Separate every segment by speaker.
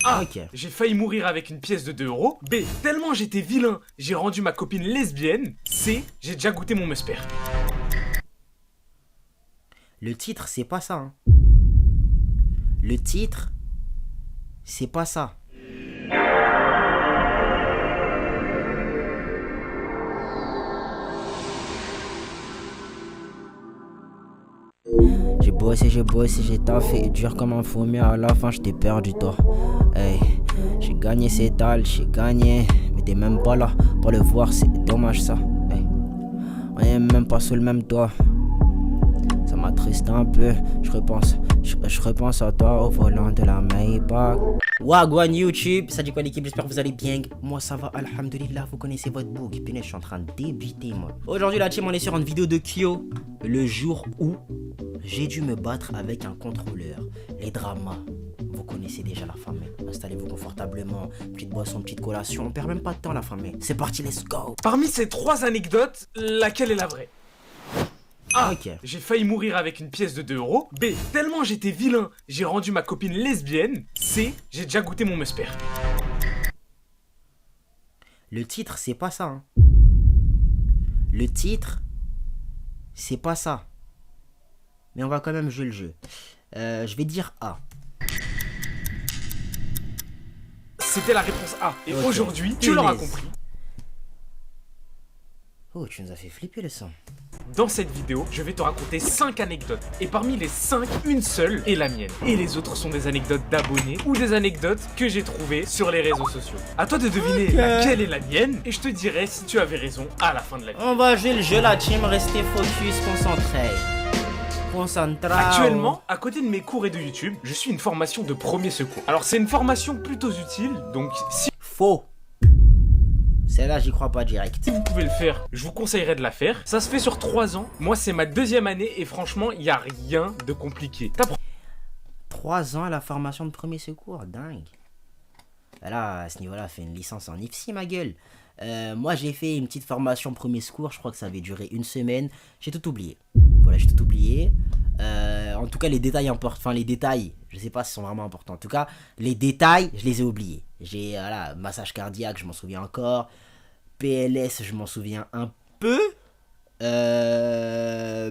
Speaker 1: A.
Speaker 2: Ok.
Speaker 1: J'ai failli mourir avec une pièce de 2 euros. B. Tellement j'étais vilain, j'ai rendu ma copine lesbienne. C. J'ai déjà goûté mon musper.
Speaker 2: Le titre, c'est pas ça. Hein. Le titre, c'est pas ça. J'ai bossé, j'ai taffé dur comme un fou, mais à la fin j'étais perdu toi. Hey, j'ai gagné ces dalles, j'ai gagné, mais t'es même pas là pour le voir, c'est dommage ça. Hey, on est même pas sous le même toit. Ça m'attriste un peu, je repense à toi au volant de la Maybach. Wagwan YouTube, ça dit quoi l'équipe, j'espère que vous allez bien. Moi ça va, alhamdoulilah, vous connaissez votre book. Puis je suis en train de débiter moi. Aujourd'hui la team, on est sur une vidéo de Kyo. Le jour où j'ai dû me battre avec un contrôleur. Les dramas, vous connaissez déjà la famille. Installez-vous confortablement, petite boisson, petite collation, on perd même pas de temps la famille. C'est parti, let's go.
Speaker 1: Parmi ces 3 anecdotes, laquelle est la vraie? A.
Speaker 2: Ok.
Speaker 1: J'ai failli mourir avec une pièce de 2 euros. B. Tellement j'étais vilain, j'ai rendu ma copine lesbienne. C. J'ai déjà goûté mon musper.
Speaker 2: Le titre, c'est pas ça. Hein. Le titre, c'est pas ça. Mais on va quand même jouer le jeu. Je vais dire A.
Speaker 1: C'était la réponse A. Et
Speaker 2: Ok.
Speaker 1: aujourd'hui, tu l'auras
Speaker 2: Punaise.
Speaker 1: compris.
Speaker 2: Oh, tu nous as fait flipper le sang.
Speaker 1: Dans cette vidéo, je vais te raconter 5 anecdotes. Et parmi les 5, une seule est la mienne. Et les autres sont des anecdotes d'abonnés ou des anecdotes que j'ai trouvées sur les réseaux sociaux. À toi de deviner laquelle est la mienne et je te dirai si tu avais raison à la fin de la vidéo.
Speaker 2: On va jouer le jeu, la team. Restez focus, concentré. Concentré.
Speaker 1: Actuellement, à côté de mes cours et de YouTube, je suis une formation de premier secours. Alors c'est une formation plutôt utile, donc si
Speaker 2: Faux. Celle-là, j'y crois pas direct.
Speaker 1: vous pouvez le faire, je vous conseillerais de la faire. Ça se fait sur 3 ans. Moi, c'est ma 2e année et franchement, il n'y a rien de compliqué.
Speaker 2: 3 ans à la formation de premier secours, dingue. Là, à ce niveau-là, fait une licence en IFSI, ma gueule. Moi, j'ai fait une petite formation premier secours, je crois que ça avait duré 1 semaine. J'ai tout oublié. Voilà, j'ai tout oublié. En tout cas, les détails importants, enfin les détails, je sais pas s'ils sont vraiment importants. En tout cas, les détails, je les ai oubliés. J'ai, voilà, massage cardiaque, je m'en souviens encore. PLS, je m'en souviens un peu.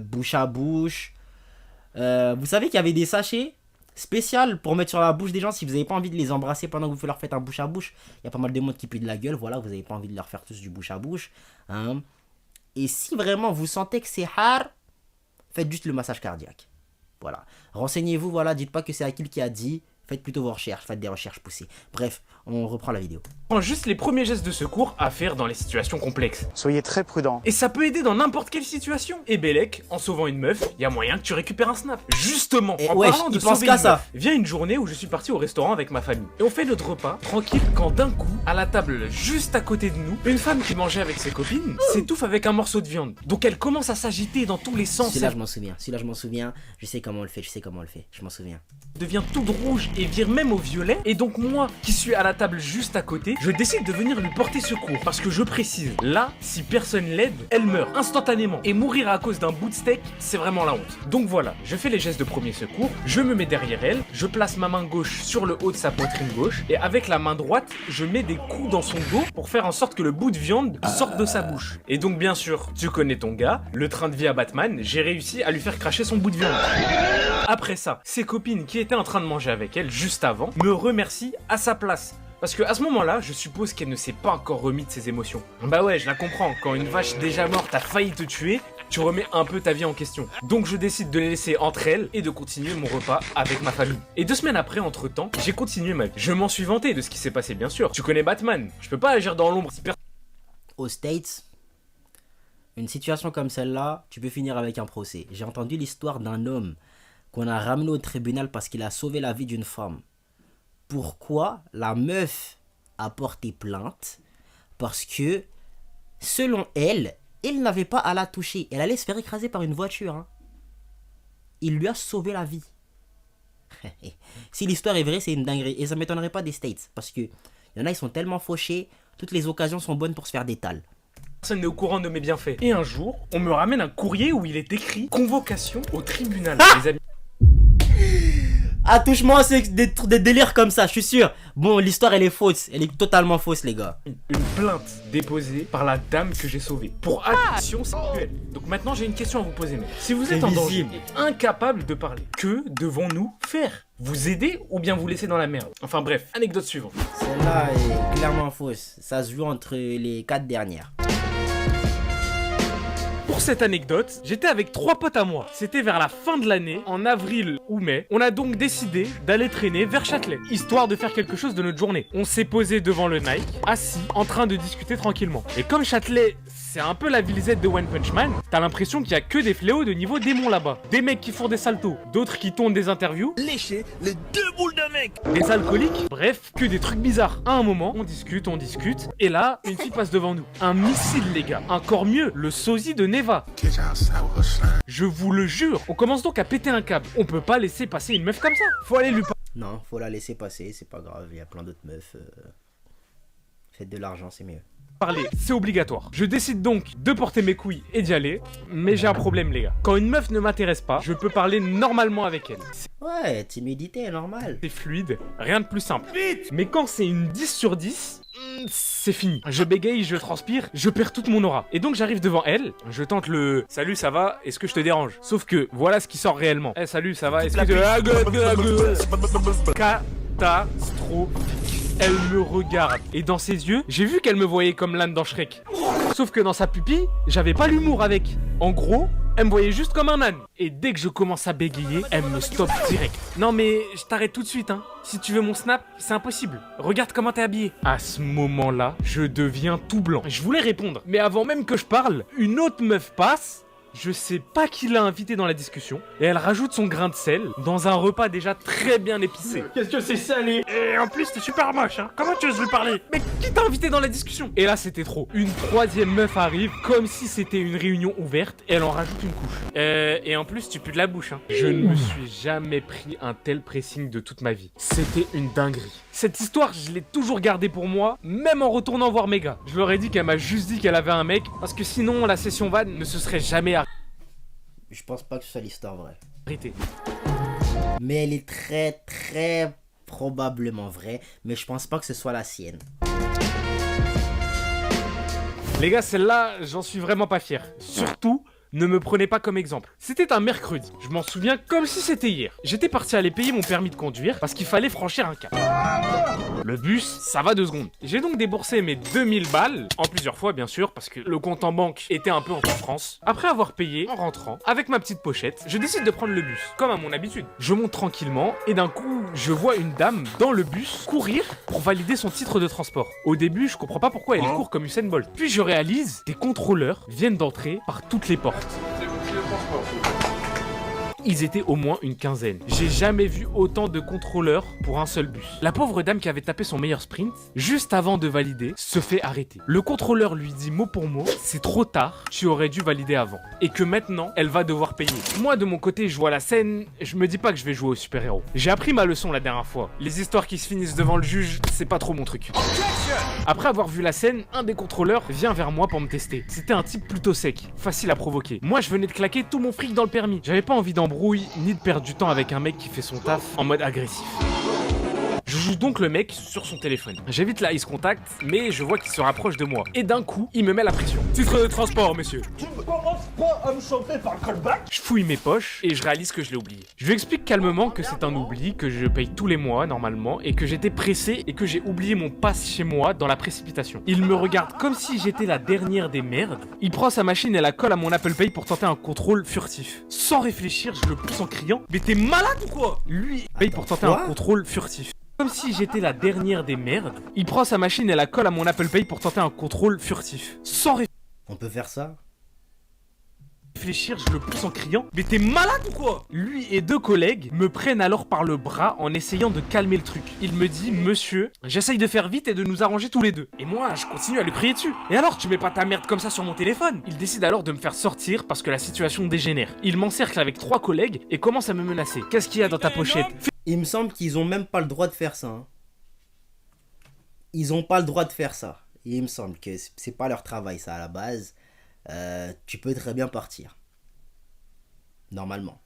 Speaker 2: Bouche à bouche. Vous savez qu'il y avait des sachets spécial pour mettre sur la bouche des gens si vous n'avez pas envie de les embrasser pendant que vous leur faites un bouche à bouche. Il y a pas mal de monde qui pue de la gueule, voilà, vous n'avez pas envie de leur faire tous du bouche à bouche. Hein. Et si vraiment vous sentez que c'est hard, faites juste le massage cardiaque. Voilà. Renseignez-vous, voilà, dites pas que c'est Akil qui a dit. Faites plutôt vos recherches, faites des recherches poussées. Bref, on reprend la vidéo.
Speaker 1: prends juste les premiers gestes de secours à faire dans les situations complexes.
Speaker 3: Soyez très prudents.
Speaker 1: Et ça peut aider dans n'importe quelle situation. Et Bellec, en sauvant une meuf, il y a moyen que tu récupères un snap. Justement,
Speaker 2: Et
Speaker 1: en
Speaker 2: wesh,
Speaker 1: parlant de
Speaker 2: il pense
Speaker 1: sauver
Speaker 2: qu'à
Speaker 1: une
Speaker 2: ça.
Speaker 1: meuf, vient une journée où je suis parti au restaurant avec ma famille. Et on fait notre repas, tranquille, quand d'un coup, à la table juste à côté de nous, une femme qui mangeait avec ses copines s'étouffe avec un morceau de viande. Donc elle commence à s'agiter dans tous les sens.
Speaker 2: Celui-là, je m'en souviens. Celui-là, je m'en souviens. Je sais comment on le fait, je m'en souviens.
Speaker 1: Devient toute rouge et vire même au violet. Et donc moi, qui suis à la table juste à côté, je décide de venir lui porter secours. Parce que je précise, là, si personne l'aide, elle meurt instantanément. Et mourir à cause d'un bout de steak, c'est vraiment la honte. Donc voilà, je fais les gestes de premier secours, je me mets derrière elle, je place ma main gauche sur le haut de sa poitrine gauche, et avec la main droite, je mets des coups dans son dos pour faire en sorte que le bout de viande sorte de sa bouche. Et donc bien sûr, tu connais ton gars, le train de vie à Batman, j'ai réussi à lui faire cracher son bout de viande. Après ça, ses copines qui étaient en train de manger avec elle juste avant me remercient à sa place. Parce que à ce moment-là, je suppose qu'elle ne s'est pas encore remis de ses émotions. Bah ouais, je la comprends, quand une vache déjà morte a failli te tuer, tu remets un peu ta vie en question. Donc je décide de les laisser entre elles et de continuer mon repas avec ma famille. Et 2 semaines après, entre-temps, j'ai continué ma vie. Je m'en suis vanté de ce qui s'est passé, bien sûr. Tu connais Batman, je peux pas agir dans l'ombre si personne...
Speaker 2: Aux States, une situation comme celle-là, tu peux finir avec un procès. J'ai entendu l'histoire d'un homme qu'on a ramené au tribunal parce qu'il a sauvé la vie d'une femme. Pourquoi la meuf a porté plainte? Parce que, selon elle, il n'avait pas à la toucher. Elle allait se faire écraser par une voiture. Hein. Il lui a sauvé la vie. Si l'histoire est vraie, c'est une dinguerie. Et ça ne m'étonnerait pas des States. Parce que y en a, ils sont tellement fauchés. Toutes les occasions sont bonnes pour se faire des tales.
Speaker 1: Personne n'est au courant de mes bienfaits. Et un jour, on me ramène un courrier où il est écrit « Convocation au tribunal ». Les amis...
Speaker 2: Attouche-moi, c'est des délires comme ça, je suis sûr. Bon, l'histoire elle est fausse, elle est totalement fausse les gars.
Speaker 1: Une plainte déposée par la dame que j'ai sauvée pour agression sexuelle. Donc maintenant j'ai une question à vous poser, mec. Si vous êtes en danger et incapable de parler, que devons-nous faire? Vous aider ou bien vous laisser dans la merde? Enfin bref, anecdote suivante.
Speaker 2: Celle-là est clairement fausse, ça se joue entre les 4 dernières.
Speaker 1: Pour cette anecdote, j'étais avec 3 potes à moi. C'était vers la fin de l'année, en avril ou mai. On a donc décidé d'aller traîner vers Châtelet, histoire de faire quelque chose de notre journée. On s'est posé devant le Nike, assis, en train de discuter tranquillement. Et comme Châtelet, c'est un peu la ville Z de One Punch Man, t'as l'impression qu'il y a que des fléaux de niveau démon là-bas. Des mecs qui font des saltos, d'autres qui tournent des interviews.
Speaker 3: Lécher les 2 boules de mec.
Speaker 1: Des alcooliques, bref, que des trucs bizarres. À un moment, on discute, et là, une fille passe devant nous. Un missile, les gars. Encore mieux, le sosie de Neva. Je vous le jure. On commence donc à péter un câble. On peut pas laisser passer une meuf comme ça. Faut aller lui parler.
Speaker 2: Non, faut la laisser passer, c'est pas grave, il y a plein d'autres meufs. Faites de l'argent, c'est mieux.
Speaker 1: C'est obligatoire. Je décide donc de porter mes couilles et d'y aller, mais j'ai un problème les gars. Quand une meuf ne m'intéresse pas, je peux parler normalement avec elle.
Speaker 2: Ouais, timidité, normal.
Speaker 1: C'est fluide, rien de plus simple. Vite. Mais quand c'est une 10 sur 10, c'est fini. Je bégaye, je transpire, je perds toute mon aura. Et donc j'arrive devant elle, je tente le « Salut, ça va? Est-ce que je te dérange ?» Sauf que voilà ce qui sort réellement. « Eh, salut, ça va? Est-ce que catastrophique. Elle me regarde et dans ses yeux, j'ai vu qu'elle me voyait comme l'âne dans Shrek. Sauf que dans sa pupille, j'avais pas l'humour avec. En gros, elle me voyait juste comme un âne. Et dès que je commence à bégayer, elle me stoppe direct. Non mais je t'arrête tout de suite hein. Si tu veux mon snap, c'est impossible. Regarde comment t'es habillé. À ce moment-là, je deviens tout blanc. Je voulais répondre, mais avant même que je parle, une autre meuf passe. Je sais pas qui l'a invité dans la discussion et elle rajoute son grain de sel dans un repas déjà très bien épicé. Qu'est-ce que c'est salé? Et en plus t'es super moche hein. Comment tu oses lui parler? Mais qui t'a invité dans la discussion? Et là c'était trop. Une troisième meuf arrive comme si c'était une réunion ouverte et elle en rajoute une couche. Et en plus tu pues de la bouche hein. Je ne me suis jamais pris un tel pressing de toute ma vie. C'était une dinguerie. Cette histoire je l'ai toujours gardée pour moi, même en retournant voir mes gars. Je leur ai dit qu'elle m'a juste dit qu'elle avait un mec parce que sinon la session van ne se serait jamais arrêtée.
Speaker 2: Je pense pas que ce soit l'histoire vraie.
Speaker 1: Arrêtée.
Speaker 2: Mais elle est très probablement vraie, mais je pense pas que ce soit la sienne.
Speaker 1: Les gars, celle-là, j'en suis vraiment pas fier. Surtout, ne me prenez pas comme exemple. C'était un mercredi, je m'en souviens comme si c'était hier. J'étais parti aller payer mon permis de conduire parce qu'il fallait franchir un cap. Le bus, ça va 2 secondes. J'ai donc déboursé mes 2000 balles, en plusieurs fois bien sûr, parce que le compte en banque était un peu en France. Après avoir payé, en rentrant, avec ma petite pochette, je décide de prendre le bus, comme à mon habitude. Je monte tranquillement, et d'un coup, je vois une dame dans le bus courir pour valider son titre de transport. Au début, je comprends pas pourquoi elle court comme Usain Bolt. Puis je réalise, des contrôleurs viennent d'entrer par toutes les portes. Ils étaient au moins une quinzaine. J'ai jamais vu autant de contrôleurs pour un seul bus. La pauvre dame qui avait tapé son meilleur sprint, juste avant de valider, se fait arrêter. Le contrôleur lui dit mot pour mot, c'est trop tard, tu aurais dû valider avant. Et que maintenant, elle va devoir payer. Moi de mon côté, je vois la scène, je me dis pas que je vais jouer au super-héros. J'ai appris ma leçon la dernière fois. Les histoires qui se finissent devant le juge, c'est pas trop mon truc. Après avoir vu la scène, un des contrôleurs vient vers moi pour me tester. C'était un type plutôt sec, facile à provoquer. Moi je venais de claquer tout mon fric dans le permis. J'avais pas envie d'embrouille ni de perdre du temps avec un mec qui fait son taf en mode agressif. Je joue donc le mec sur son téléphone. J'évite la ice contact, mais je vois qu'il se rapproche de moi. Et d'un coup, il me met la pression. Titre de transport, monsieur. Tu ne commences pas à me chauffer par le callback. Je fouille mes poches et je réalise que je l'ai oublié. Je lui explique calmement que c'est un oubli, que je paye tous les mois normalement, et que j'étais pressé et que j'ai oublié mon pass chez moi dans la précipitation. Il me regarde comme si j'étais la dernière des merdes. Il prend sa machine et la colle à mon Apple Pay pour tenter un contrôle furtif. Sans réfléchir, je le pousse en criant. Mais t'es malade ou quoi? Lui paye pour tenter un contrôle furtif. Comme si j'étais la dernière des merdes, il prend sa machine et la colle à mon Apple Pay pour tenter un contrôle furtif. Sans
Speaker 2: On peut faire ça?
Speaker 1: réfléchir, je le pousse en criant. Mais t'es malade ou quoi? Lui et 2 collègues me prennent alors par le bras en essayant de calmer le truc. Il me dit, monsieur, j'essaye de faire vite et de nous arranger tous les deux. Et moi, je continue à lui crier dessus. Et alors, tu mets pas ta merde comme ça sur mon téléphone? Il décide alors de me faire sortir parce que la situation dégénère. Il m'encercle avec 3 collègues et commence à me menacer. Qu'est-ce qu'il y a dans ta pochette?
Speaker 2: Il me semble qu'ils ont même pas le droit de faire ça. Hein. Ils ont pas le droit de faire ça. Il me semble que c'est pas leur travail ça à la base. Tu peux très bien partir. Normalement.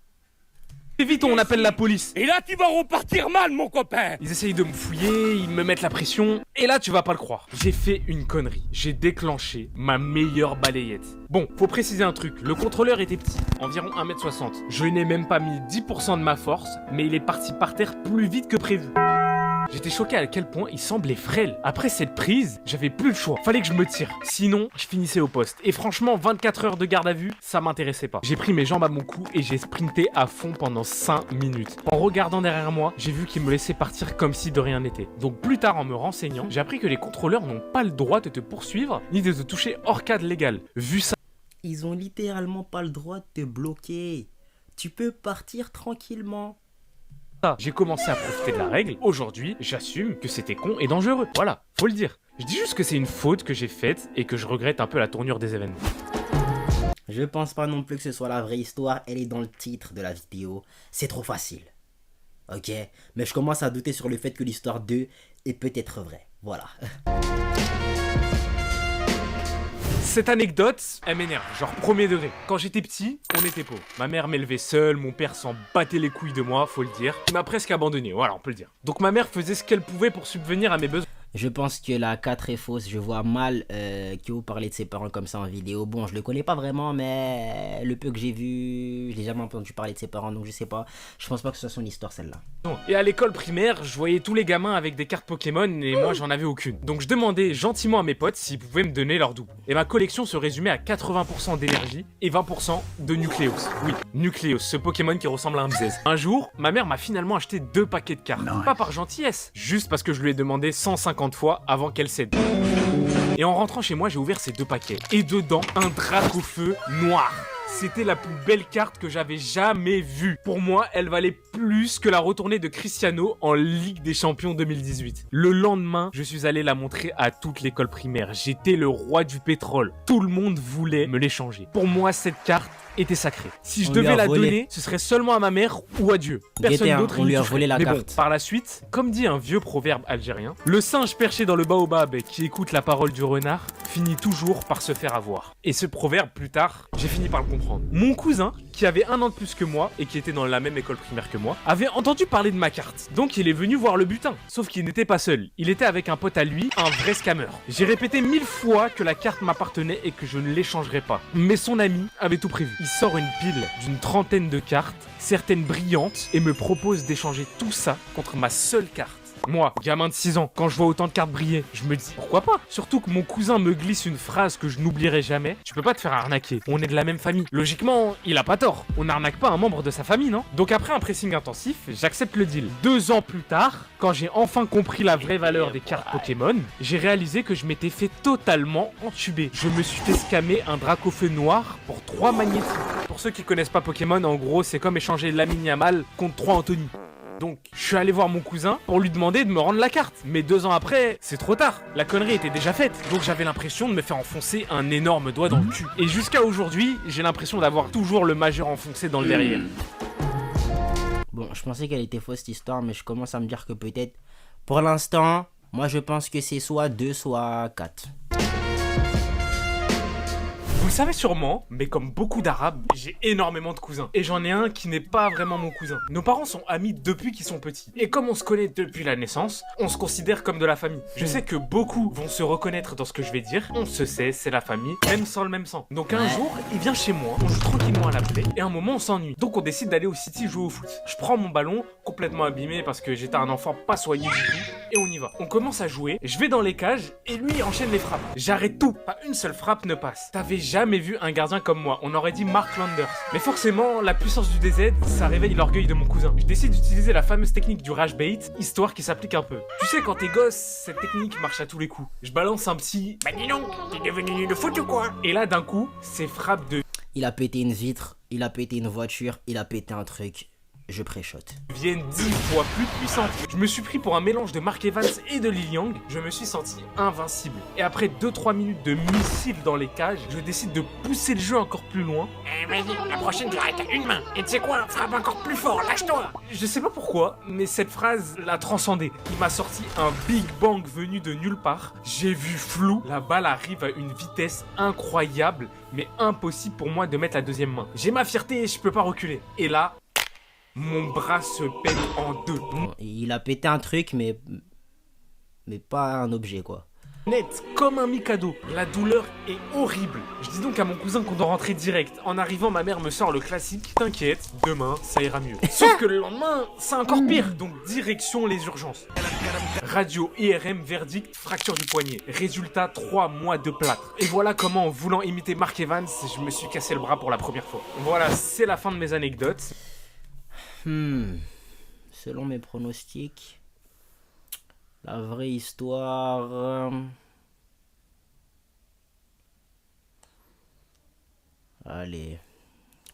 Speaker 1: vite, on appelle la police.
Speaker 3: Et là, tu vas repartir mal, mon copain.
Speaker 1: Ils essayent de me fouiller, ils me mettent la pression. Et là, tu vas pas le croire. J'ai fait une connerie. J'ai déclenché ma meilleure balayette. Bon, faut préciser un truc. Le contrôleur était petit, environ 1m60. Je n'ai même pas mis 10% de ma force, mais il est parti par terre plus vite que prévu. J'étais choqué à quel point il semblait frêle. Après cette prise, j'avais plus le choix. Fallait que je me tire. Sinon, je finissais au poste. Et franchement, 24 heures de garde à vue, ça m'intéressait pas. J'ai pris mes jambes à mon cou et j'ai sprinté à fond pendant 5 minutes. En regardant derrière moi, j'ai vu qu'il me laissait partir comme si de rien n'était. Donc plus tard, en me renseignant, j'ai appris que les contrôleurs n'ont pas le droit de te poursuivre ni de te toucher hors cadre légal. Vu ça,
Speaker 2: Ils ont littéralement pas le droit de te bloquer. Tu peux partir tranquillement.
Speaker 1: j'ai commencé à profiter de la règle. Aujourd'hui, j'assume que c'était con et dangereux. Voilà, faut le dire. Je dis juste que c'est une faute que j'ai faite et que je regrette un peu la tournure des événements.
Speaker 2: Je pense pas non plus que ce soit la vraie histoire, elle est dans le titre de la vidéo. C'est trop facile. Ok, mais je commence à douter sur le fait que l'histoire 2 est peut-être vraie. Voilà.
Speaker 1: Cette anecdote, elle m'énerve, genre premier degré. Quand j'étais petit, on était pauvres. Ma mère m'élevait seule, mon père s'en battait les couilles de moi, faut le dire. Il m'a presque abandonné, voilà, on peut le dire. Donc ma mère faisait ce qu'elle pouvait pour subvenir à mes besoins.
Speaker 2: Je pense que la 4 est fausse. Je vois mal Kyo parler de ses parents comme ça en vidéo. Bon, je le connais pas vraiment, mais le peu que j'ai vu, je l'ai jamais entendu parler de ses parents, donc je sais pas. Je pense pas que ce soit son histoire celle-là.
Speaker 1: Et à l'école primaire, je voyais tous les gamins avec des cartes Pokémon et moi j'en avais aucune. Donc je demandais gentiment à mes potes s'ils pouvaient me donner leur double. Et ma collection se résumait à 80% d'énergie et 20% de Nucleos. Oui, Nucleos, ce Pokémon qui ressemble à un bzz. Un jour, ma mère m'a finalement acheté 2 paquets de cartes. Pas par gentillesse, juste parce que je lui ai demandé 150 fois avant qu'elle cède. Et en rentrant chez moi, j'ai ouvert ces 2 paquets. Et dedans, un Dracofeu noir. C'était la plus belle carte que j'avais jamais vue. Pour moi, elle valait plus que la retournée de Cristiano en Ligue des Champions 2018. Le lendemain, je suis allé la montrer à toute l'école primaire. J'étais le roi du pétrole. Tout le monde voulait me l'échanger. Pour moi, cette carte était sacrée. Si je devais la donner, ce serait seulement à ma mère ou à Dieu. Personne d'autre
Speaker 2: on
Speaker 1: n'y
Speaker 2: lui a
Speaker 1: toucherait.
Speaker 2: volé la
Speaker 1: Mais
Speaker 2: carte.
Speaker 1: bon, par la suite, comme dit un vieux proverbe algérien, le singe perché dans le baobab qui écoute la parole du renard finit toujours par se faire avoir. Et ce proverbe, plus tard, j'ai fini par le comprendre. Mon cousin, qui avait 1 an de plus que moi et qui était dans la même école primaire que moi, avait entendu parler de ma carte. Donc il est venu voir le butin. Sauf qu'il n'était pas seul. Il était avec un pote à lui, un vrai scammer. J'ai répété 1000 fois que la carte m'appartenait et que je ne l'échangerais pas. Mais son ami avait tout prévu. Il sort une pile d'une 30aine de cartes, certaines brillantes, et me propose d'échanger tout ça contre ma seule carte. Moi, gamin de 6 ans, quand je vois autant de cartes briller, je me dis pourquoi pas. Surtout que mon cousin me glisse une phrase que je n'oublierai jamais. Tu peux pas te faire arnaquer, on est de la même famille. Logiquement, il a pas tort. On n'arnaque pas un membre de sa famille, non? Donc après un pressing intensif, j'accepte le deal. 2 ans plus tard, quand j'ai enfin compris la vraie valeur des cartes Pokémon, j'ai réalisé que je m'étais fait totalement entuber. Je me suis fait scammer un Dracofeu noir pour 3 magnétiques. Pour ceux qui connaissent pas Pokémon, en gros, c'est comme échanger Lamine Yamal contre 3 Anthony. Donc, je suis allé voir mon cousin pour lui demander de me rendre la carte. Mais 2 ans après, c'est trop tard. La connerie était déjà faite. Donc j'avais l'impression de me faire enfoncer un énorme doigt dans le cul. Et jusqu'à aujourd'hui, j'ai l'impression d'avoir toujours le majeur enfoncé dans le derrière.
Speaker 2: Bon, je pensais qu'elle était fausse cette histoire, mais je commence à me dire que peut-être, pour l'instant, moi je pense que c'est soit 2, soit 4.
Speaker 1: Vous le savez sûrement, mais comme beaucoup d'Arabes, j'ai énormément de cousins. Et j'en ai un qui n'est pas vraiment mon cousin. Nos parents sont amis depuis qu'ils sont petits. Et comme on se connaît depuis la naissance, on se considère comme de la famille. Je sais que beaucoup vont se reconnaître dans ce que je vais dire. On se sait, c'est la famille, même sans le même sang. Donc un jour, il vient chez moi, on joue tranquillement à la play, et à un moment on s'ennuie. Donc on décide d'aller au City jouer au foot. Je prends mon ballon, complètement abîmé parce que j'étais un enfant pas soigné du tout, et on y va. On commence à jouer, je vais dans les cages, et lui il enchaîne les frappes. J'arrête tout, pas une seule frappe ne passe. T'avais jamais vu un gardien comme moi, on aurait dit Mark Landers. Mais forcément, la puissance du DZ, ça réveille l'orgueil de mon cousin. Je décide d'utiliser la fameuse technique du rage bait, histoire qui s'applique un peu. Tu sais, quand t'es gosse, cette technique marche à tous les coups. Je balance un petit « Bah dis donc, t'es devenu nul de foot ou quoi ?» Et là, d'un coup, ces frappes de
Speaker 2: Il a pété une vitre, il a pété une voiture, il a pété un truc. Je préchote.
Speaker 1: viennent 10 fois plus puissantes. Je me suis pris pour un mélange de Mark Evans et de Lee Yang. Je me suis senti invincible. Et après 2-3 minutes de missiles dans les cages, je décide de pousser le jeu encore plus loin.
Speaker 3: Vas-y, la prochaine, tu arrêtes à une main. Et tu sais quoi, frappe encore plus fort, lâche-toi.
Speaker 1: Je sais pas pourquoi, mais cette phrase l'a transcendé. Il m'a sorti un Big Bang venu de nulle part. J'ai vu flou. La balle arrive à une vitesse incroyable, mais impossible pour moi de mettre la deuxième main. J'ai ma fierté et je peux pas reculer. Et là, Mon bras se pète en deux.
Speaker 2: Il a pété un truc, mais pas un objet, quoi.
Speaker 1: Net comme un mikado. La douleur est horrible. Je dis donc à mon cousin qu'on doit rentrer direct. En arrivant, ma mère me sort le classique. T'inquiète, demain, ça ira mieux. Sauf que le lendemain, c'est encore pire. Donc direction les urgences. Radio IRM, verdict, fracture du poignet. Résultat, 3 mois de plâtre. Et voilà comment, en voulant imiter Mark Evans, je me suis cassé le bras pour la première fois. Voilà, c'est la fin de mes anecdotes.
Speaker 2: Selon mes pronostics, la vraie histoire... Allez.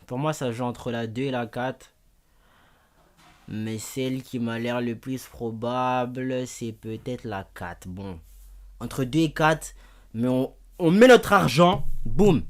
Speaker 2: Pour moi, ça joue entre la 2 et la 4. Mais celle qui m'a l'air le plus probable, c'est peut-être la 4. Bon. Entre 2 et 4, mais on met notre argent. Boum.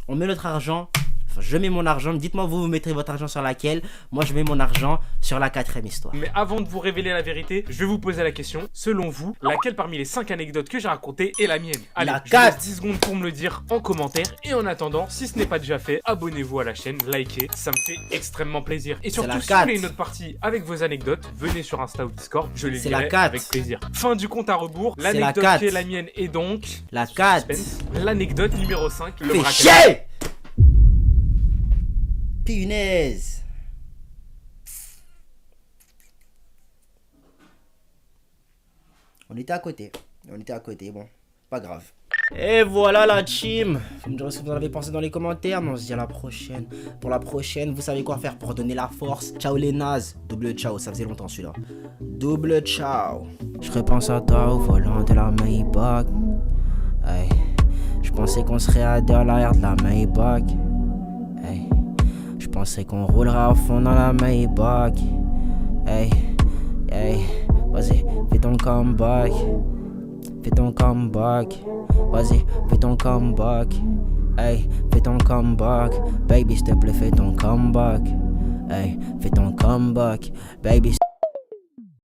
Speaker 2: On met notre argent. Je mets mon argent, dites-moi vous mettrez votre argent sur laquelle. Moi je mets mon argent sur la 4e histoire.
Speaker 1: Mais avant de vous révéler la vérité, je vais vous poser la question. Selon vous, laquelle parmi les 5 anecdotes que j'ai racontées est la mienne? Allez,
Speaker 2: la
Speaker 1: je
Speaker 2: 4.
Speaker 1: vous laisse 10 secondes pour me le dire en commentaire. Et en attendant, si ce n'est pas déjà fait, abonnez-vous à la chaîne, likez, ça me fait extrêmement plaisir. Et surtout, si vous voulez une autre partie avec vos anecdotes, venez sur Insta ou Discord, je les lirai avec plaisir. Fin du compte à rebours, l'anecdote qui est la mienne est donc...
Speaker 2: La 4.
Speaker 1: L'anecdote numéro 5, le braquage.
Speaker 2: Chier! Punaise. On était à côté, bon, pas grave. Et voilà la team. Vous me direz ce que vous en avez pensé dans les commentaires. Mais on se dit à la prochaine. Pour la prochaine, vous savez quoi faire pour donner la force. Ciao les nazes. Double ciao, ça faisait longtemps celui-là. Double ciao. Je repense à toi au volant de la Maybach. Hey. Je pensais qu'on serait à deux à l'arrière de la Maybach. Hey. Je pensais qu'on roulerait à fond dans la Maybach. Hey, hey, vas-y, fais ton comeback. Fais ton comeback. Vas-y, fais ton comeback. Hey, fais ton comeback. Baby, s'il te plaît, fais ton comeback. Hey, fais ton comeback. Baby.